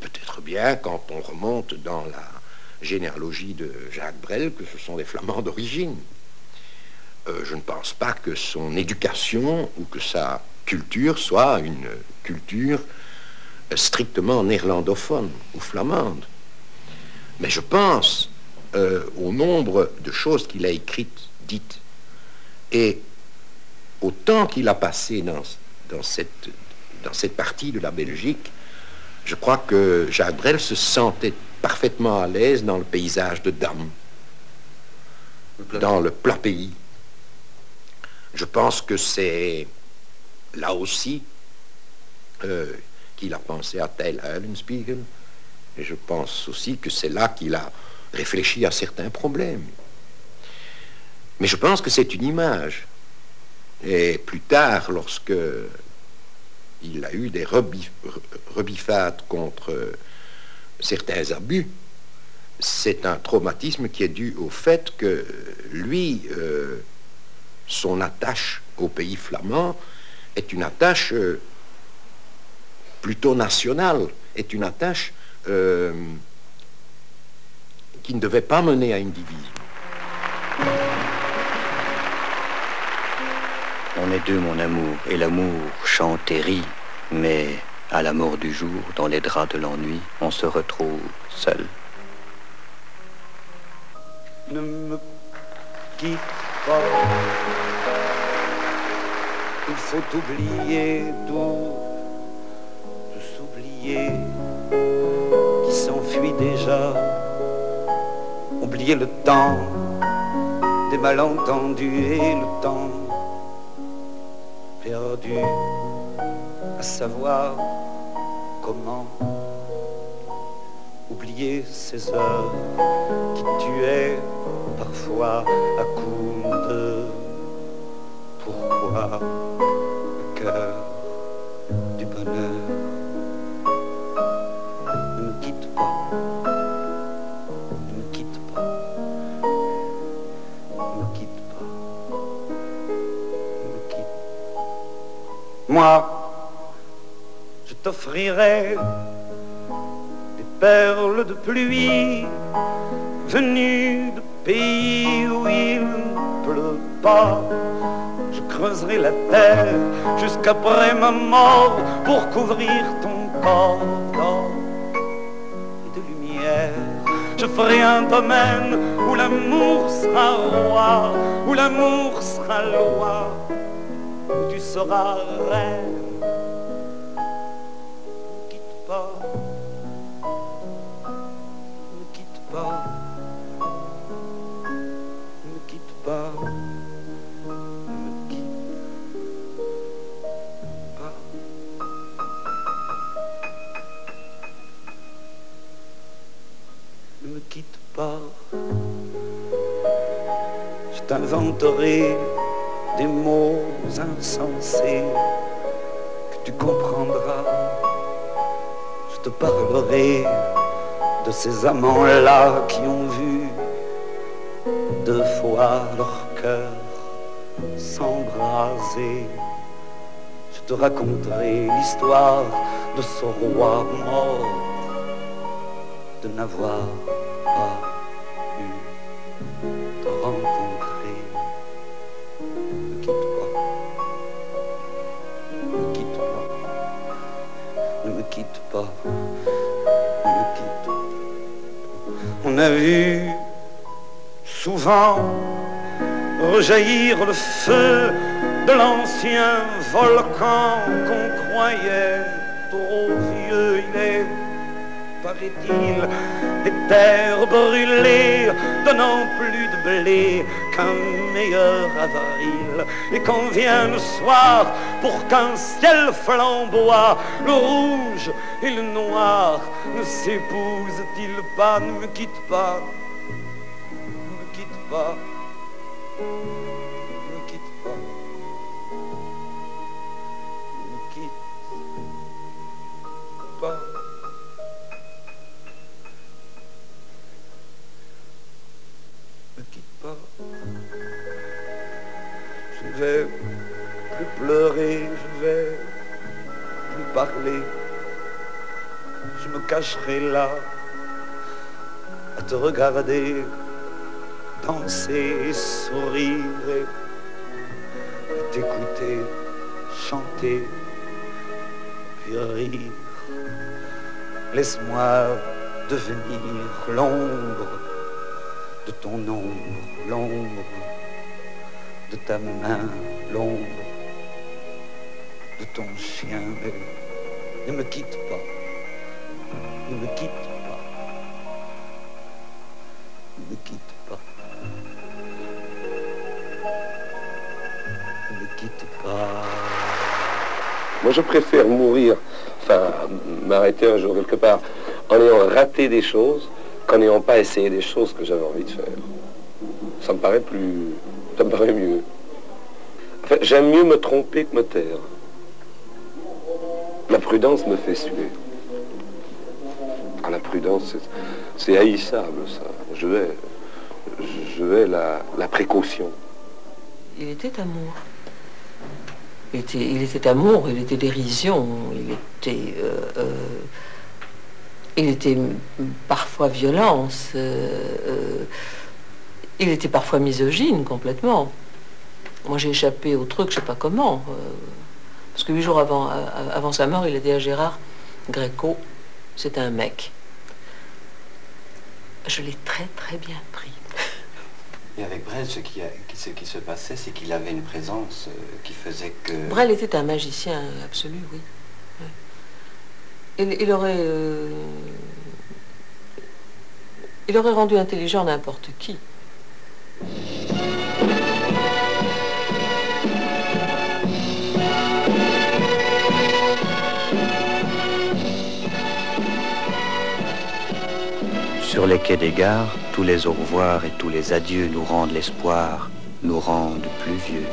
peut-être bien, quand on remonte dans la généalogie de Jacques Brel, que ce sont des Flamands d'origine. Je ne pense pas que son éducation ou que sa culture soit une culture strictement néerlandophone ou flamande. Mais je pense au nombre de choses qu'il a écrites, dites, et au temps qu'il a passé dans cette partie de la Belgique. Je crois que Jacques Brel se sentait parfaitement à l'aise dans le paysage de Dam, dans le plat pays. Je pense que c'est là aussi qu'il a pensé à Tel Eulenspiegel, et je pense aussi que c'est là qu'il a réfléchi à certains problèmes. Mais je pense que c'est une image. Et plus tard, lorsque il a eu des rebiffades contre certains abus, c'est un traumatisme qui est dû au fait que lui, son attache au pays flamand est une attache plutôt nationale, est une attache qui ne devait pas mener à une division. On est deux, mon amour, et l'amour chante et rit, mais à la mort du jour, dans les draps de l'ennui, on se retrouve seul. Ne me quitte pas, il faut oublier d'où s'oublier qui s'enfuit déjà, oublier le temps des malentendus et le temps perdu à savoir comment oublier ces heures qui tuaient parfois à coups de pourquoi le cœur du bonheur. Ne me quitte pas, ne me quitte pas, ne me quitte pas, ne me quitte pas. Moi, je t'offrirai des perles de pluie venues de pays où il ne pleut pas. Je creuserai la terre jusqu'après ma mort pour couvrir ton corps d'or et de lumière. Je ferai un domaine où l'amour sera roi, où l'amour sera loi, où tu seras reine. Ne quitte pas, ne quitte pas, ne quitte pas, ne me quitte pas. Ne me quitte pas, je t'inventerai des mots insensés que tu comprendras. Je te parlerai de ces amants-là qui ont vu deux fois leur cœur s'embraser. Je te raconterai l'histoire de ce roi mort, de n'avoir pas pu te rencontrer. Ne quitte pas, ne quitte pas, ne me quitte pas, ne me quitte pas. On a vu souvent rejaillir le feu de l'ancien volcan qu'on croyait trop vieux. Il est, paraît-il, des terres brûlées, donnant plus de blé qu'un meilleur avril. Et quand vient le soir, pour qu'un ciel flamboie, le rouge et le noir ne s'épousent-ils pas? Ne me quitte pas, ne me quitte pas, ne me quitte pas, ne me quitte pas. Ne quitte pas. Je ne vais plus pleurer, je vais plus parler. Je me cacherai là à te regarder danser, sourire et t'écouter chanter puis rire. Laisse-moi devenir l'ombre de ton ombre, l'ombre de ta main, l'ombre de ton chien. Mais ne me quitte pas, ne me quitte pas, ne me quitte pas, ne me quitte pas. Moi, je préfère mourir, enfin, m'arrêter un jour quelque part, en ayant raté des choses, qu'en n'ayant pas essayé des choses que j'avais envie de faire. Ça me paraît mieux. Enfin, j'aime mieux me tromper que me taire. La prudence me fait suer. Ah, la prudence, c'est haïssable, ça. Je vais la précaution. Il était amour. Il était amour, il était dérision, il était parfois violence, il était parfois misogyne complètement. Moi j'ai échappé au truc, je sais pas comment, parce que 8 jours avant sa mort, il a dit à Gérard Gréco, c'est un mec. Je l'ai très très bien pris. Et avec Brel, ce qui se passait, c'est qu'il avait une présence qui faisait que... Brel était un magicien absolu, oui. Ouais. Il aurait rendu intelligent n'importe qui. Sur les quais des gares, tous les au revoir et tous les adieux nous rendent l'espoir, nous rendent plus vieux.